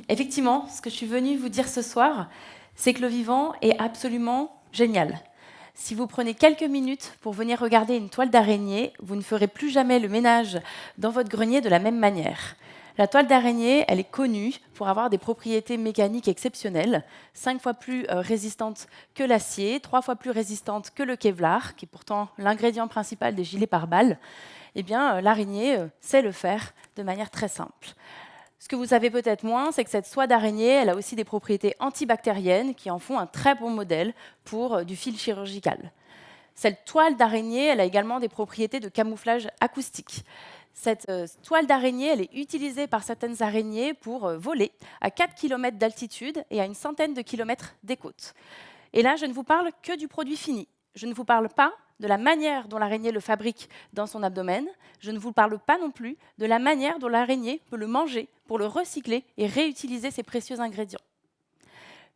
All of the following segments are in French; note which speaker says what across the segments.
Speaker 1: Effectivement, ce que je suis venue vous dire ce soir, c'est que le vivant est absolument génial. Si vous prenez quelques minutes pour venir regarder une toile d'araignée, vous ne ferez plus jamais le ménage dans votre grenier de la même manière. La toile d'araignée, elle est connue pour avoir des propriétés mécaniques exceptionnelles, 5 fois plus résistante que l'acier, 3 fois plus résistante que le Kevlar, qui est pourtant l'ingrédient principal des gilets pare-balles. Eh bien, l'araignée sait le faire de manière très simple. Ce que vous savez peut-être moins, c'est que cette soie d'araignée, elle a aussi des propriétés antibactériennes qui en font un très bon modèle pour du fil chirurgical. Cette toile d'araignée, elle a également des propriétés de camouflage acoustique. Cette toile d'araignée, elle est utilisée par certaines araignées pour voler à 4 km d'altitude et à une centaine de kilomètres des côtes. Et là, je ne vous parle que du produit fini. Je ne vous parle pas de la manière dont l'araignée le fabrique dans son abdomen. Je ne vous parle pas non plus de la manière dont l'araignée peut le manger pour le recycler et réutiliser ses précieux ingrédients.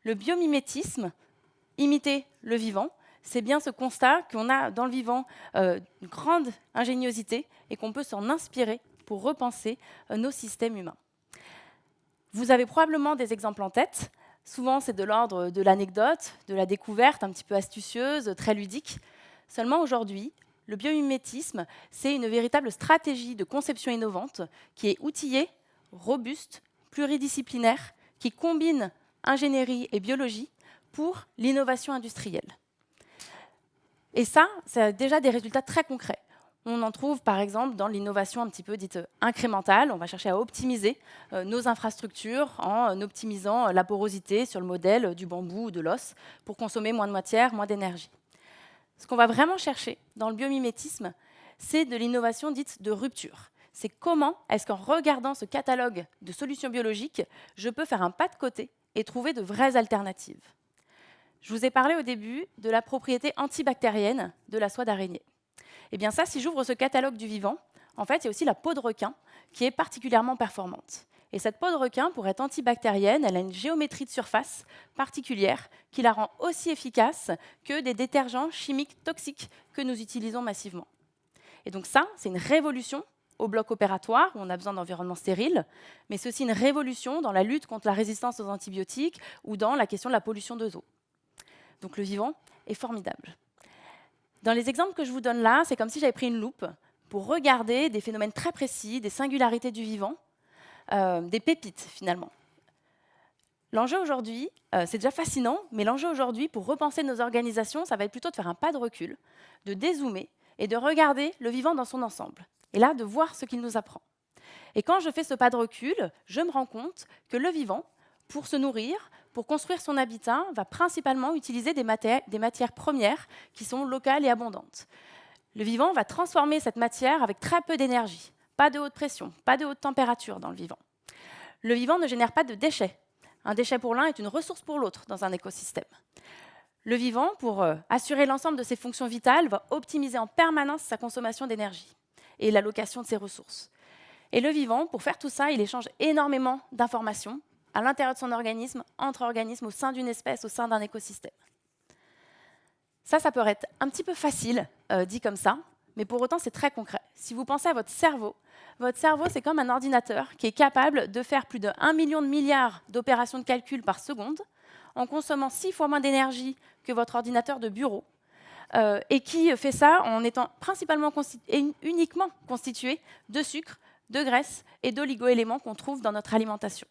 Speaker 1: Le biomimétisme, imiter le vivant, c'est bien ce constat qu'on a dans le vivant une grande ingéniosité et qu'on peut s'en inspirer pour repenser nos systèmes humains. Vous avez probablement des exemples en tête. Souvent, c'est de l'ordre de l'anecdote, de la découverte un petit peu astucieuse, très ludique. Seulement aujourd'hui, le biomimétisme, c'est une véritable stratégie de conception innovante qui est outillée, robuste, pluridisciplinaire, qui combine ingénierie et biologie pour l'innovation industrielle. Et ça a déjà des résultats très concrets. On en trouve par exemple dans l'innovation un petit peu dite incrémentale. On va chercher à optimiser nos infrastructures en optimisant la porosité sur le modèle du bambou ou de l'os pour consommer moins de matière, moins d'énergie. Ce qu'on va vraiment chercher dans le biomimétisme, c'est de l'innovation dite de rupture. C'est comment est-ce qu'en regardant ce catalogue de solutions biologiques, je peux faire un pas de côté et trouver de vraies alternatives. Je vous ai parlé au début de la propriété antibactérienne de la soie d'araignée. Eh bien ça, si j'ouvre ce catalogue du vivant, en fait, il y a aussi la peau de requin qui est particulièrement performante. Et cette peau de requin, pour être antibactérienne, elle a une géométrie de surface particulière qui la rend aussi efficace que des détergents chimiques toxiques que nous utilisons massivement. Et donc ça, c'est une révolution au bloc opératoire, où on a besoin d'environnements stériles, mais c'est aussi une révolution dans la lutte contre la résistance aux antibiotiques ou dans la question de la pollution de eau. Donc le vivant est formidable. Dans les exemples que je vous donne là, c'est comme si j'avais pris une loupe pour regarder des phénomènes très précis, des singularités du vivant, des pépites finalement. L'enjeu aujourd'hui, c'est déjà fascinant, mais l'enjeu aujourd'hui pour repenser nos organisations, ça va être plutôt de faire un pas de recul, de dézoomer et de regarder le vivant dans son ensemble. Et là, de voir ce qu'il nous apprend. Et quand je fais ce pas de recul, je me rends compte que le vivant, pour se nourrir, pour construire son habitat, va principalement utiliser des matières premières qui sont locales et abondantes. Le vivant va transformer cette matière avec très peu d'énergie, pas de haute pression, pas de haute température dans le vivant. Le vivant ne génère pas de déchets. Un déchet pour l'un est une ressource pour l'autre dans un écosystème. Le vivant, pour assurer l'ensemble de ses fonctions vitales, va optimiser en permanence sa consommation d'énergie et l'allocation de ses ressources. Et le vivant, pour faire tout ça, il échange énormément d'informations à l'intérieur de son organisme, entre organismes, au sein d'une espèce, au sein d'un écosystème. Ça peut être un petit peu facile, dit comme ça, mais pour autant, c'est très concret. Si vous pensez à votre cerveau, c'est comme un ordinateur qui est capable de faire plus de 1 million de milliards d'opérations de calcul par seconde, en consommant 6 fois moins d'énergie que votre ordinateur de bureau, et qui fait ça en étant principalement et uniquement constitué de sucre, de graisse et d'oligo-éléments qu'on trouve dans notre alimentation.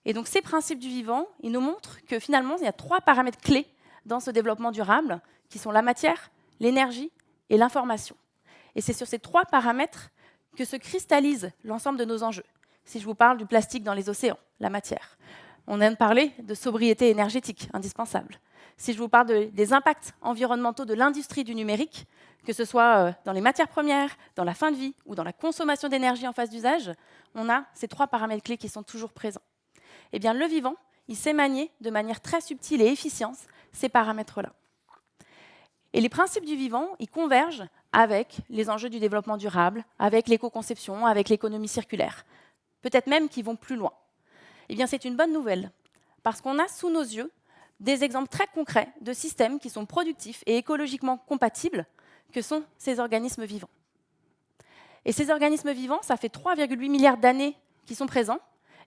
Speaker 1: Et donc ces principes du vivant, ils nous montrent que finalement, il y a 3 paramètres clés dans ce développement durable, qui sont la matière, l'énergie et l'information. Et c'est sur ces 3 paramètres que se cristallise l'ensemble de nos enjeux. Si je vous parle du plastique dans les océans, la matière. On vient de parler de sobriété énergétique, indispensable. Si je vous parle des impacts environnementaux de l'industrie du numérique, que ce soit dans les matières premières, dans la fin de vie ou dans la consommation d'énergie en phase d'usage, on a ces 3 paramètres clés qui sont toujours présents. Eh bien, le vivant, il sait manier de manière très subtile et efficiente ces paramètres-là. Et les principes du vivant, ils convergent avec les enjeux du développement durable, avec l'éco-conception, avec l'économie circulaire. Peut-être même qu'ils vont plus loin. Eh bien, c'est une bonne nouvelle, parce qu'on a sous nos yeux des exemples très concrets de systèmes qui sont productifs et écologiquement compatibles, que sont ces organismes vivants. Et ces organismes vivants, ça fait 3,8 milliards d'années qu'ils sont présents,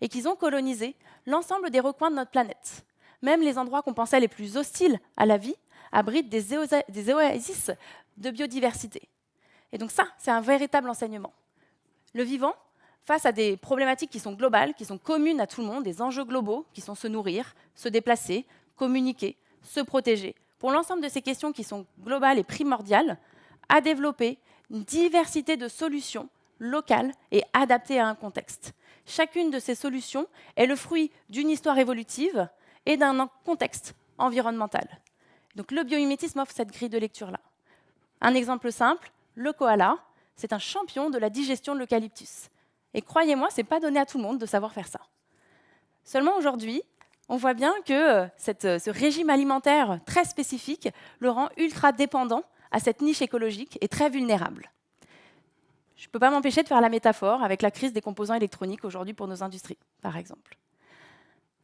Speaker 1: et qu'ils ont colonisé l'ensemble des recoins de notre planète. Même les endroits qu'on pensait les plus hostiles à la vie abritent des oasis de biodiversité. Et donc ça, c'est un véritable enseignement. Le vivant, face à des problématiques qui sont globales, qui sont communes à tout le monde, des enjeux globaux, qui sont se nourrir, se déplacer, communiquer, se protéger. Pour l'ensemble de ces questions qui sont globales et primordiales, a développé une diversité de solutions locales et adaptées à un contexte. Chacune de ces solutions est le fruit d'une histoire évolutive et d'un contexte environnemental. Donc le biomimétisme offre cette grille de lecture-là. Un exemple simple, le koala, c'est un champion de la digestion de l'eucalyptus. Et croyez-moi, ce n'est pas donné à tout le monde de savoir faire ça. Seulement aujourd'hui, on voit bien que ce régime alimentaire très spécifique le rend ultra dépendant à cette niche écologique et très vulnérable. Je ne peux pas m'empêcher de faire la métaphore avec la crise des composants électroniques aujourd'hui pour nos industries, par exemple.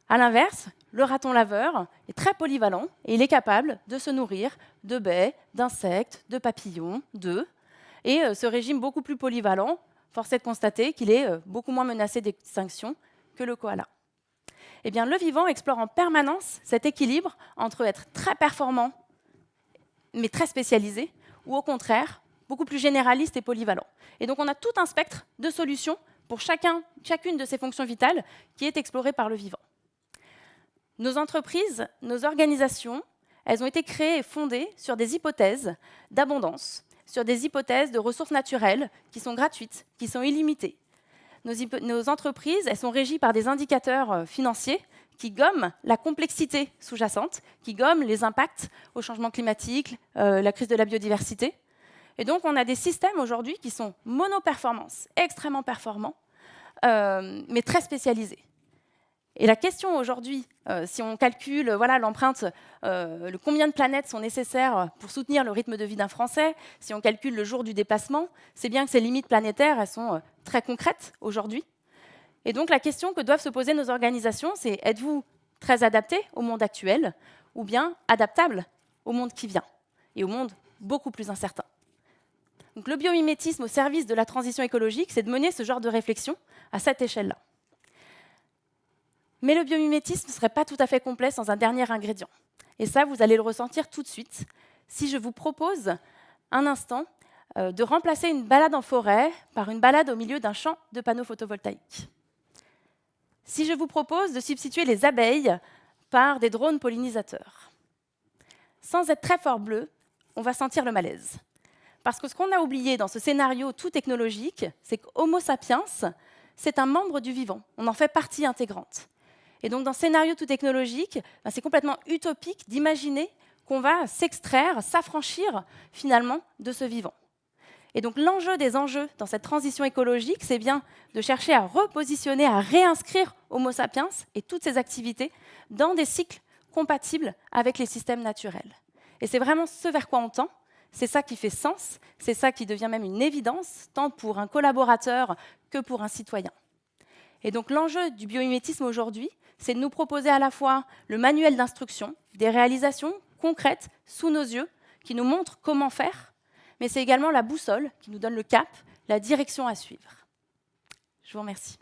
Speaker 1: À l'inverse, le raton laveur est très polyvalent et il est capable de se nourrir de baies, d'insectes, de papillons, d'œufs. Et ce régime beaucoup plus polyvalent, force est de constater qu'il est beaucoup moins menacé d'extinction que le koala. Eh bien, le vivant explore en permanence cet équilibre entre être très performant, mais très spécialisé, ou au contraire, beaucoup plus généraliste et polyvalent. Et donc, on a tout un spectre de solutions pour chacune de ces fonctions vitales qui est explorée par le vivant. Nos entreprises, nos organisations, elles ont été créées et fondées sur des hypothèses d'abondance, sur des hypothèses de ressources naturelles qui sont gratuites, qui sont illimitées. Nos entreprises, elles sont régies par des indicateurs financiers qui gomment la complexité sous-jacente, qui gomment les impacts au changement climatique, la crise de la biodiversité. Et donc, on a des systèmes aujourd'hui qui sont monoperformance, extrêmement performants, mais très spécialisés. Et la question aujourd'hui, si on calcule l'empreinte, combien de planètes sont nécessaires pour soutenir le rythme de vie d'un Français, si on calcule le jour du dépassement, c'est bien que ces limites planétaires, elles sont très concrètes aujourd'hui. Et donc la question que doivent se poser nos organisations, c'est êtes-vous très adaptés au monde actuel ou bien adaptables au monde qui vient et au monde beaucoup plus incertain. Donc le biomimétisme au service de la transition écologique, c'est de mener ce genre de réflexion à cette échelle-là. Mais le biomimétisme ne serait pas tout à fait complet sans un dernier ingrédient. Et ça, vous allez le ressentir tout de suite si je vous propose un instant de remplacer une balade en forêt par une balade au milieu d'un champ de panneaux photovoltaïques. Si je vous propose de substituer les abeilles par des drones pollinisateurs. Sans être très fort bleu, on va sentir le malaise. Parce que ce qu'on a oublié dans ce scénario tout technologique, c'est qu'Homo sapiens, c'est un membre du vivant. On en fait partie intégrante. Et donc, dans ce scénario tout technologique, c'est complètement utopique d'imaginer qu'on va s'extraire, s'affranchir finalement de ce vivant. Et donc, l'enjeu des enjeux dans cette transition écologique, c'est bien de chercher à repositionner, à réinscrire Homo sapiens et toutes ses activités dans des cycles compatibles avec les systèmes naturels. Et c'est vraiment ce vers quoi on tend. C'est ça qui fait sens, c'est ça qui devient même une évidence, tant pour un collaborateur que pour un citoyen. Et donc l'enjeu du biomimétisme aujourd'hui, c'est de nous proposer à la fois le manuel d'instruction, des réalisations concrètes sous nos yeux, qui nous montrent comment faire, mais c'est également la boussole qui nous donne le cap, la direction à suivre. Je vous remercie.